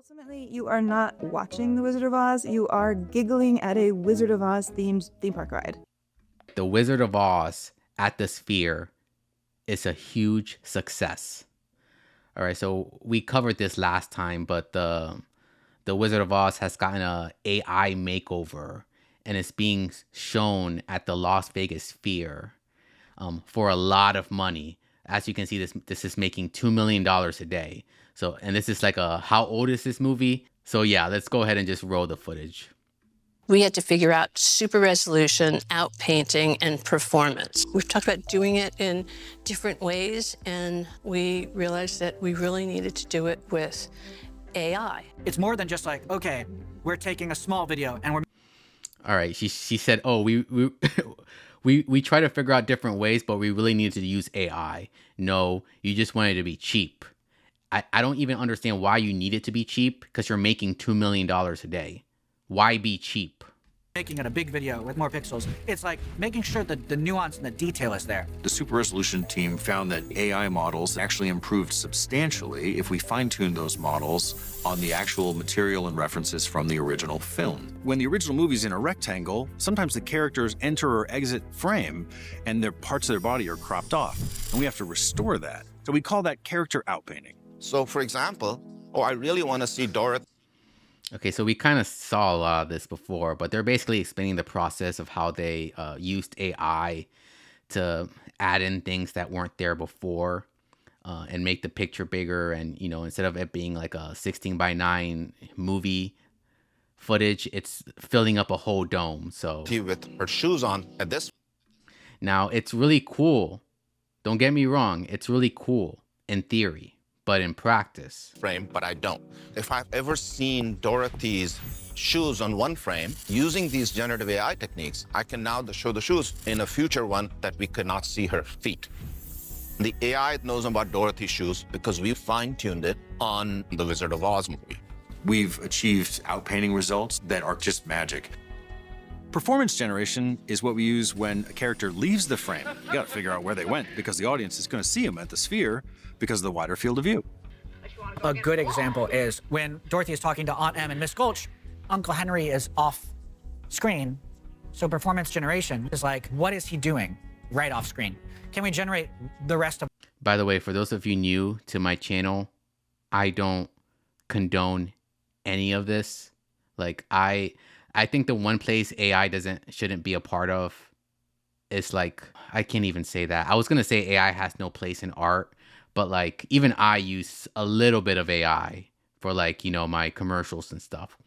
Ultimately, you are not watching The Wizard of Oz, you are giggling at a Wizard of Oz themed theme park ride. The Wizard of Oz at the Sphere is a huge success. All right, so we covered this last time, but the Wizard of Oz has gotten a AI makeover, and it's being shown at the Las Vegas Sphere for a lot of money. As you can see, this is making $2 million a day. So, and this is like how old is this movie? So yeah, let's go ahead and just roll the footage. We had to figure out super resolution, outpainting, and performance. We've talked about doing it in different ways, and we realized that we really needed to do it with AI. It's more than just like, okay, we're taking a small video and we're... All right, she said, oh, we try to figure out different ways, but we really needed to use AI. No, you just wanted to be cheap. I don't even understand why you need it to be cheap, because you're making $2 million a day. Why be cheap? Making it a big video with more pixels. It's like making sure that the nuance and the detail is there. The super resolution team found that AI models actually improved substantially if we fine-tuned those models on the actual material and references from the original film. When the original movie's in a rectangle, sometimes the characters enter or exit frame and their parts of their body are cropped off, and we have to restore that. So we call that character outpainting. So for example, I really want to see Dorothy. Okay, so we kind of saw a lot of this before, but they're basically explaining the process of how they used AI to add in things that weren't there before and make the picture bigger. And, instead of it being like a 16:9 movie footage, it's filling up a whole dome. So with her shoes on at this. Now, it's really cool. Don't get me wrong. It's really cool in theory. But in practice, frame, but I don't. If I've ever seen Dorothy's shoes on one frame, using these generative AI techniques, I can now show the shoes in a future one that we could not see her feet. The AI knows about Dorothy's shoes because we fine-tuned it on the Wizard of Oz movie. We've achieved outpainting results that are just magic. Performance generation is what we use when a character leaves the frame. You gotta figure out where they went because the audience is gonna see them at the Sphere because of the wider field of view. A good example is when Dorothy is talking to Aunt Em and Miss Gulch, Uncle Henry is off screen. So performance generation is like, what is he doing right off screen? Can we generate the rest of... By the way, for those of you new to my channel, I don't condone any of this. Like, I think the one place AI shouldn't be a part of is like, I can't even say that. I was going to say AI has no place in art, but like even I use a little bit of AI for like, my commercials and stuff.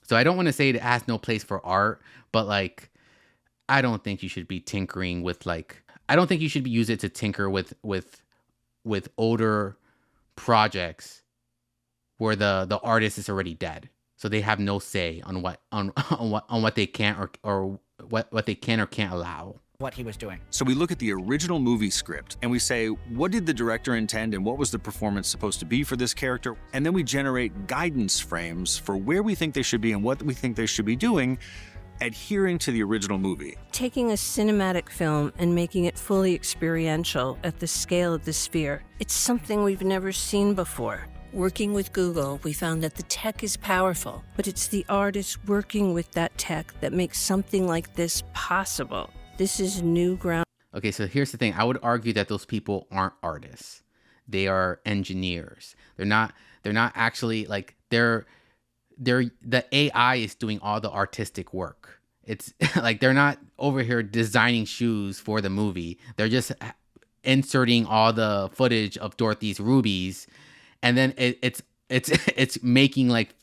So I don't want to say it has no place for art, but like, I don't think you should be tinkering with I don't think you should use it to tinker with older projects where the artist is already dead. So they have no say on what they can or what they can or can't allow. What he was doing. So we look at the original movie script and we say, what did the director intend and what was the performance supposed to be for this character? And then we generate guidance frames for where we think they should be and what we think they should be doing, adhering to the original movie. Taking a cinematic film and making it fully experiential at the scale of the Sphere, it's something we've never seen before. Working with Google, we found that the tech is powerful, but it's the artists working with that tech that makes something like this possible. This is new ground. Okay, so here's the thing. I would argue that those people aren't artists. They are engineers. They're not actually like the AI is doing all the artistic work. It's like they're not over here designing shoes for the movie. They're just inserting all the footage of Dorothy's rubies, and then it's making like,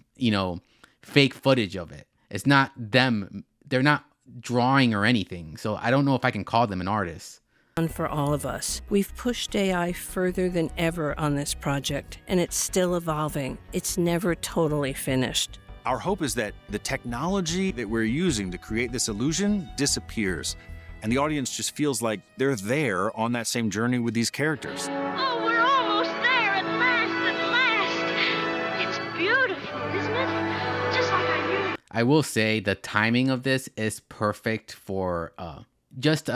fake footage of it. It's not them. They're not drawing or anything. So I don't know if I can call them an artist. For all of us, we've pushed AI further than ever on this project, and it's still evolving. It's never totally finished. Our hope is that the technology that we're using to create this illusion disappears, and the audience just feels like they're there on that same journey with these characters. Oh, we're almost there at last. It's beautiful, isn't it? Just like I knew. I will say the timing of this is perfect for just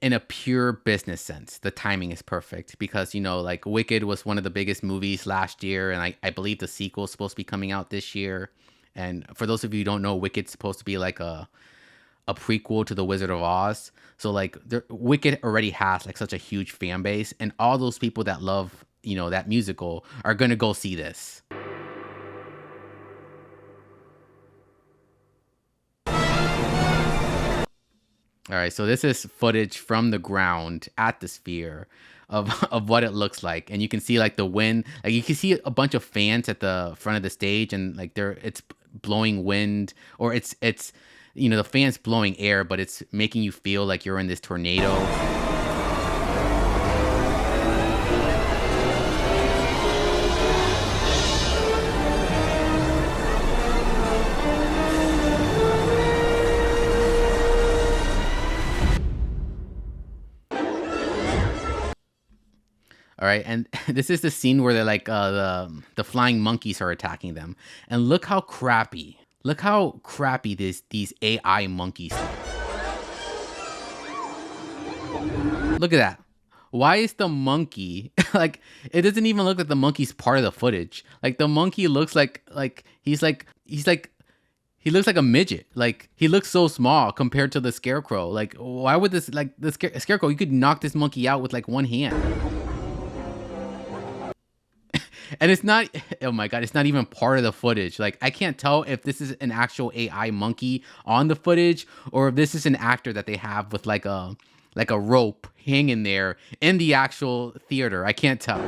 in a pure business sense, the timing is perfect because, you know, like Wicked was one of the biggest movies last year. And I believe the sequel is supposed to be coming out this year. And for those of you who don't know, Wicked's supposed to be like a prequel to The Wizard of Oz. So like Wicked already has like such a huge fan base, and all those people that love, you know, that musical are going to go see this. All right, so this is footage from the ground at the Sphere of what it looks like, and you can see like the wind. Like you can see a bunch of fans at the front of the stage, and like it's blowing wind, or it's you know, the fans blowing air, but it's making you feel like you're in this tornado. All right, and this is the scene where they're like the flying monkeys are attacking them, and look how crappy these AI monkeys look. Look at that. Why is the monkey like? It doesn't even look like the monkey's part of the footage. Like the monkey looks like he looks like a midget. Like he looks so small compared to the scarecrow. Like why would this, like the scarecrow? You could knock this monkey out with like one hand. And it's not, oh my God, it's not even part of the footage. Like, I can't tell if this is an actual AI monkey on the footage or if this is an actor that they have with like a rope hanging there in the actual theater. I can't tell.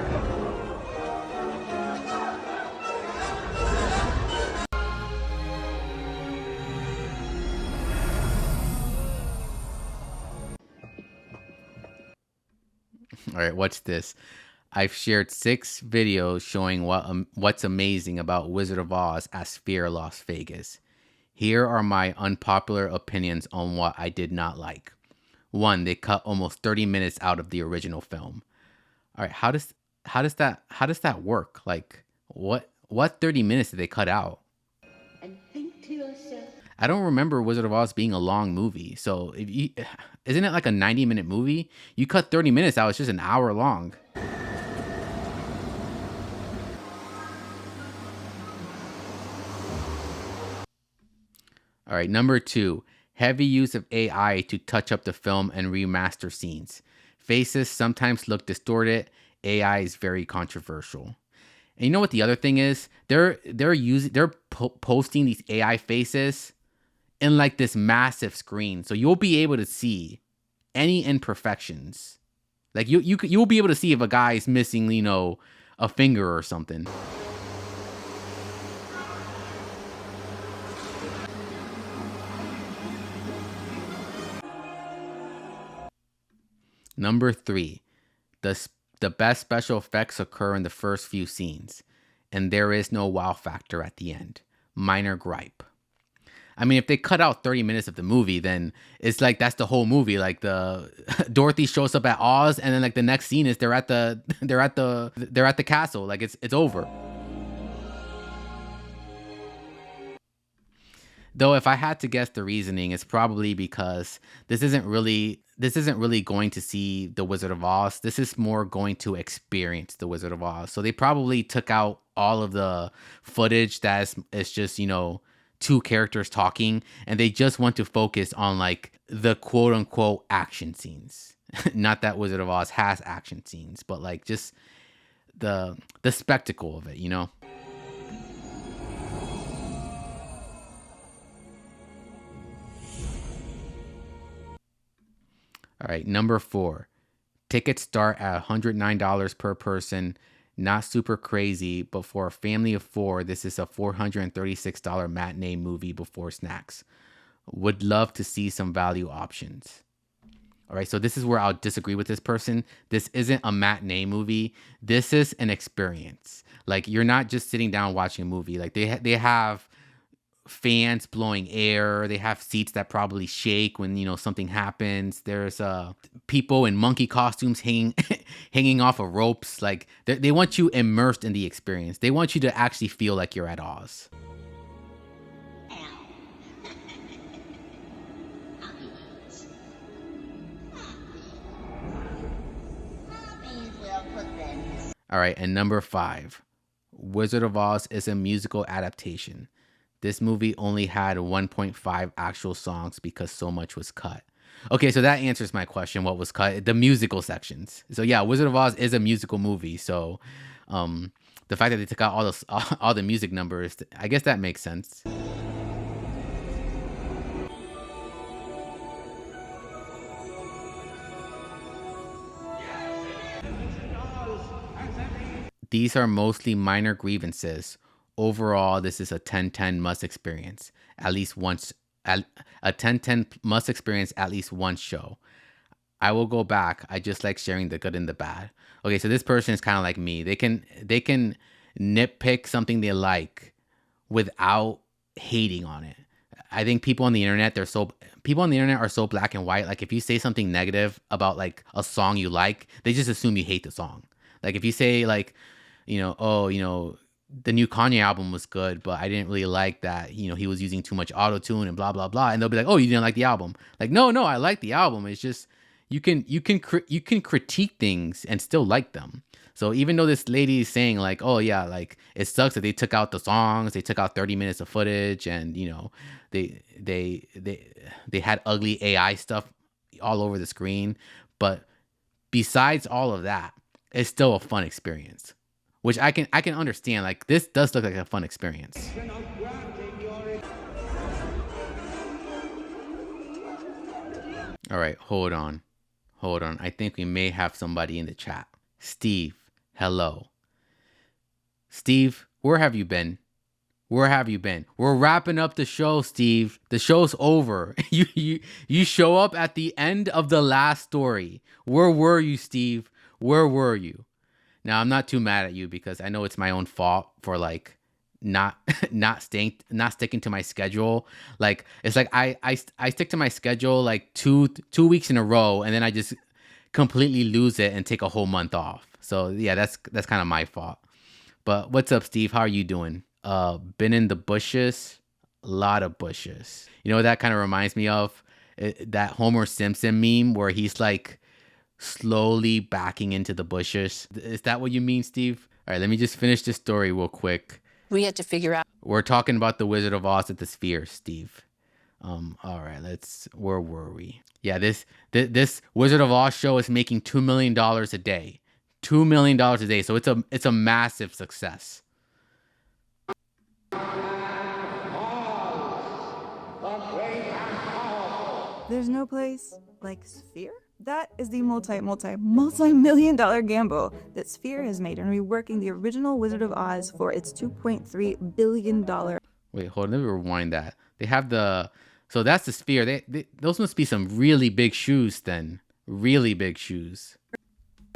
All right, what's this? I've shared 6 videos showing what's amazing about Wizard of Oz at Sphere Las Vegas. Here are my unpopular opinions on what I did not like. 1, they cut almost 30 minutes out of the original film. All right, how does that work? Like what 30 minutes did they cut out? And think to yourself, I don't remember Wizard of Oz being a long movie. So isn't it like a 90-minute movie? You cut 30 minutes out, it's just an hour long. All right, number 2, heavy use of AI to touch up the film and remaster scenes. Faces sometimes look distorted. AI is very controversial. And you know what the other thing is? They're posting these AI faces in like this massive screen, so you'll be able to see any imperfections. Like you'll be able to see if a guy is missing, you know, a finger or something. Number 3, the best special effects occur in the first few scenes, and there is no wow factor at the end. Minor gripe. I mean, if they cut out 30 minutes of the movie, then it's like that's the whole movie. Like the Dorothy shows up at Oz, and then like the next scene is they're at the castle. Like it's over. Though if I had to guess the reasoning, it's probably because this isn't really going to see The Wizard of Oz. This is more going to experience The Wizard of Oz. So they probably took out all of the footage that is just, you know, 2 characters talking, and they just want to focus on like the quote unquote action scenes. Not that Wizard of Oz has action scenes, but like just the spectacle of it, you know? All right, number 4. Tickets start at $109 per person. Not super crazy, but for a family of 4, this is a $436 matinee movie before snacks. Would love to see some value options. All right, so this is where I'll disagree with this person. This isn't a matinee movie. This is an experience. Like, you're not just sitting down watching a movie. Like, they have fans blowing air. They have seats that probably shake when, you know, something happens. There's people in monkey costumes hanging off of ropes. Like they want you immersed in the experience. They want you to actually feel like you're at Oz. All right, and number 5, Wizard of Oz is a musical adaptation. This movie only had 1.5 actual songs because so much was cut. Okay, so that answers my question. What was cut? The musical sections. So yeah, Wizard of Oz is a musical movie. So the fact that they took out all the music numbers, I guess that makes sense. These are mostly minor grievances. Overall, this is a 10-10 must experience. At least once, a 10-10 must experience at least one show. I will go back. I just like sharing the good and the bad. Okay, so this person is kind of like me. They can nitpick something they like without hating on it. I think people on the internet are so black and white. Like if you say something negative about like a song you like, they just assume you hate the song. Like if you say like, the new Kanye album was good, but I didn't really like that, he was using too much auto-tune and blah, blah, blah. And they'll be like, oh, you didn't like the album. Like, no, I like the album. It's just, you can critique things and still like them. So even though this lady is saying like, oh yeah, like it sucks that they took out the songs, they took out 30 minutes of footage, and they had ugly AI stuff all over the screen. But besides all of that, it's still a fun experience, which I can understand. Like this does look like a fun experience. All right, hold on. I think we may have somebody in the chat. Steve, hello. Steve, where have you been? We're wrapping up the show, Steve. The show's over. You show up at the end of the last story. Where were you, Steve? Where were you? Now, I'm not too mad at you because I know it's my own fault for like not sticking to my schedule. Like it's like I stick to my schedule like two weeks in a row, and then I just completely lose it and take a whole month off. So yeah, that's kind of my fault. But what's up, Steve? How are you doing? Been in the bushes, a lot of bushes. You know what that kind of reminds me of? That Homer Simpson meme where he's like slowly backing into the bushes. Is that what you mean, Steve? All right, let me just finish this story real quick. We had to figure out. We're talking about the Wizard of Oz at the Sphere, Steve. All right, where were we? Yeah, this Wizard of Oz show is making $2 million a day. $2 million a day. So it's a massive success. There's no place like Sphere? That is the multi-million dollar gamble that Sphere has made in reworking the original Wizard of Oz for its $2.3 billion. Wait, hold on, let me rewind that. They have so that's the Sphere. Those must be some really big shoes then. Really big shoes.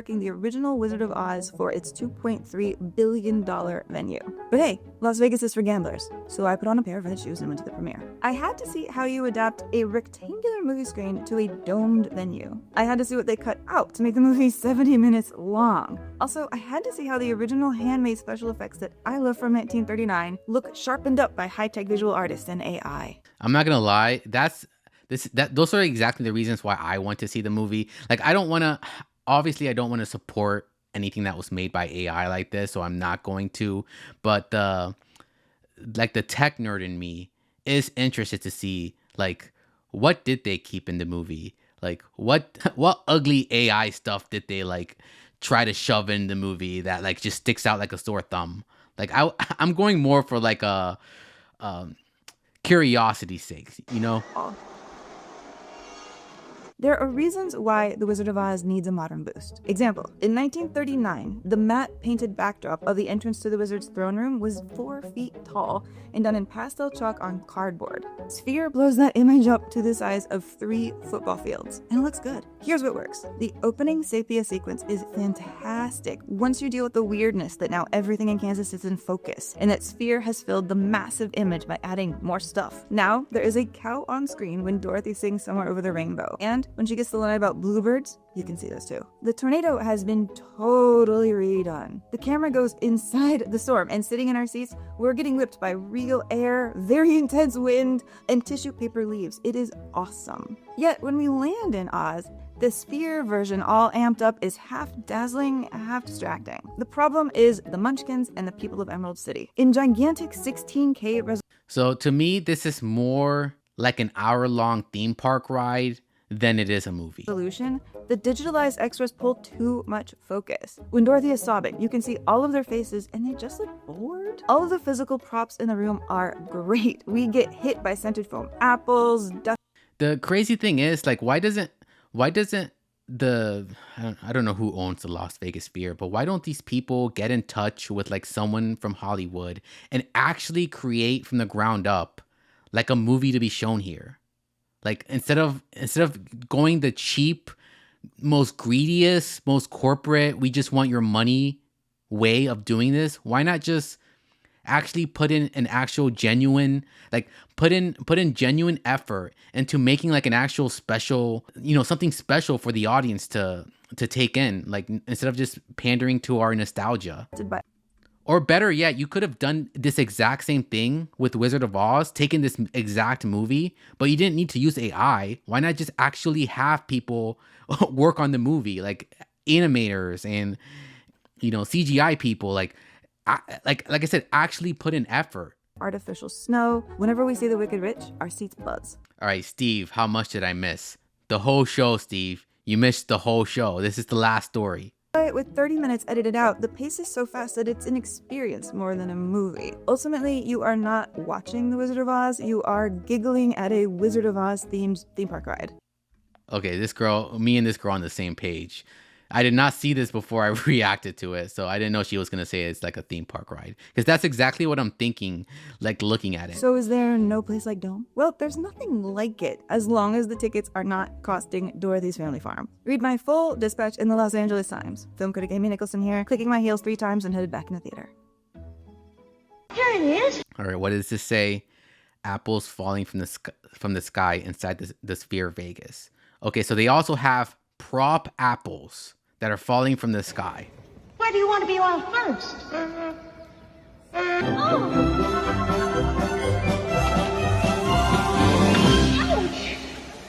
The original Wizard of Oz for its $2.3 billion venue. But hey, Las Vegas is for gamblers, so I put on a pair of red shoes and went to the premiere. I had to see how you adapt a rectangular movie screen to a domed venue. I had to see what they cut out to make the movie 70 minutes long. Also, I had to see how the original handmade special effects that I love from 1939 look sharpened up by high-tech visual artists and AI. I'm not gonna lie, those are exactly the reasons why I want to see the movie. Like Obviously, I don't want to support anything that was made by AI like this, so I'm not going to. But the tech nerd in me is interested to see like what did they keep in the movie? Like what ugly AI stuff did they like try to shove in the movie that like just sticks out like a sore thumb? Like I'm going more for like a curiosity's sake, you know? There are reasons why The Wizard of Oz needs a modern boost. Example, in 1939, the matte painted backdrop of the entrance to the wizard's throne room was 4 feet tall and done in pastel chalk on cardboard. Sphere blows that image up to the size of 3 football fields, and it looks good. Here's what works. The opening sepia sequence is fantastic once you deal with the weirdness that now everything in Kansas is in focus, and that Sphere has filled the massive image by adding more stuff. Now, there is a cow on screen when Dorothy sings Somewhere Over the Rainbow, and when she gets the line about bluebirds, you can see those too. The tornado has been totally redone. The camera goes inside the storm, and sitting in our seats, we're getting whipped by real air, very intense wind, and tissue paper leaves. It is awesome. Yet, when we land in Oz, The sphere version, all amped up, is half dazzling, half distracting. The problem is the Munchkins and the people of Emerald City. In gigantic 16K resolution. So to me, this is more like an hour-long theme park ride than it is a movie. The digitalized extras pull too much focus. When Dorothy is sobbing, you can see all of their faces and they just look bored. All of the physical props in the room are great. We get hit by scented foam apples, dust. The crazy thing is, like, why doesn't the, I don't know who owns the Las Vegas Sphere, but why don't these people get in touch with like someone from Hollywood and actually create from the ground up like a movie to be shown here? Like instead of going the cheap, most greediest, most corporate, we just want your money way of doing this, why not just actually put in an actual genuine, like put in genuine effort into making like an actual special, something special for the audience to take in, like instead of just pandering to our nostalgia. Or better yet, you could have done this exact same thing with Wizard of Oz, taken this exact movie, but you didn't need to use AI. Why not just actually have people work on the movie, like animators and CGI people, like I said, actually put in effort. Artificial snow. Whenever we see the Wicked Witch, our seats buzz. All right, Steve, how much did I miss? The whole show, Steve. You missed the whole show. This is the last story. With 30 minutes edited out, the pace is so fast that it's an experience more than a movie. Ultimately, you are not watching The Wizard of Oz, you are giggling at a Wizard of Oz themed theme park ride. Okay, me and this girl on the same page. I did not see this before I reacted to it, so I didn't know she was going to say it's like a theme park ride. Because that's exactly what I'm thinking, like looking at it. So is there no place like Dome? Well, there's nothing like it, as long as the tickets are not costing Dorothy's Family Farm. Read my full dispatch in the Los Angeles Times. Film critic Amy Nicholson here, clicking my heels 3 times and headed back in the theater. Here it is. All right, what does this say? Apples falling from the sky inside the Sphere Vegas. Okay, so they also have prop apples that are falling from the sky. Where do you want to be on first?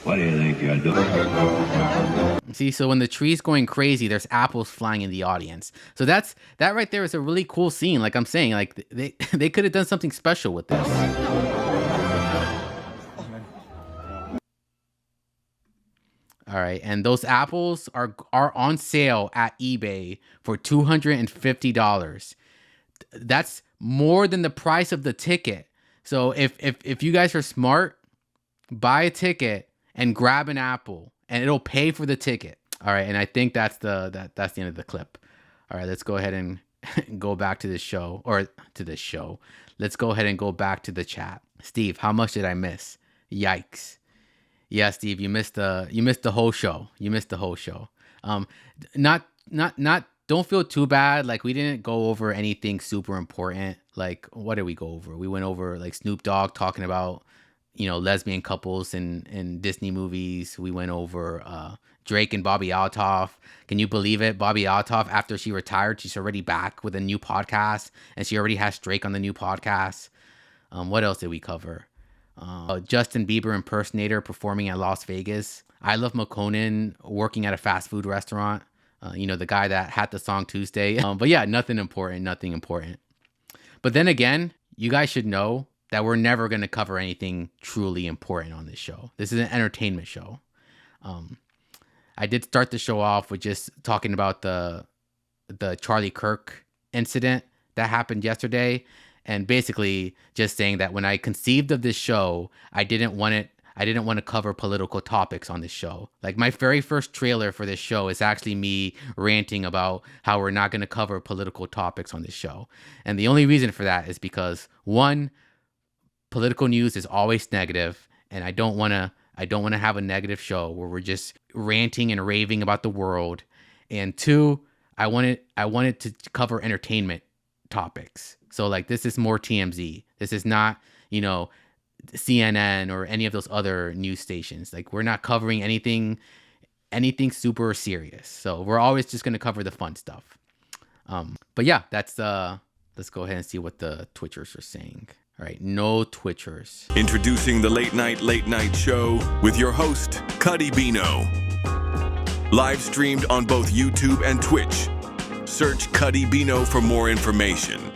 What do you think you're doing? See, so when the tree's going crazy, there's apples flying in the audience. So that right there is a really cool scene. Like I'm saying, like they could have done something special with this. All right, and those apples are on sale at eBay for $250. That's more than the price of the ticket. So if you guys are smart, buy a ticket and grab an apple, and it'll pay for the ticket. All right, and I think that's the end of the clip. All right, let's go ahead and go back to this show. Let's go ahead and go back to the chat. Steve, how much did I miss? Yikes. Yeah, Steve, you missed the whole show. Don't feel too bad. Like we didn't go over anything super important. Like what did we go over? We went over like Snoop Dogg talking about, lesbian couples in Disney movies. We went over Drake and Bobby Altoff. Can you believe it? Bobby Altoff, after she retired, she's already back with a new podcast, and she already has Drake on the new podcast. What else did we cover? Justin Bieber impersonator performing at Las Vegas. I Love McConan working at a fast food restaurant. The guy that had the song Tuesday. But yeah, nothing important. But then again, you guys should know that we're never going to cover anything truly important on this show. This is an entertainment show. I did start the show off with just talking about the Charlie Kirk incident that happened yesterday. And basically just saying that when I conceived of this show, I didn't want to cover political topics on this show. Like my very first trailer for this show is actually me ranting about how we're not going to cover political topics on this show. And the only reason for that is because one, political news is always negative, and I don't want to have a negative show where we're just ranting and raving about the world. And two, I wanted to cover entertainment topics. So like this is more TMZ. This is not, CNN or any of those other news stations. Like we're not covering anything super serious. So we're always just going to cover the fun stuff. But yeah, that's let's go ahead and see what the Twitchers are saying. All right, no Twitchers. Introducing the late night show with your host, Cuddy Bino. Live streamed on both YouTube and Twitch. Search Cuddy Bino for more information.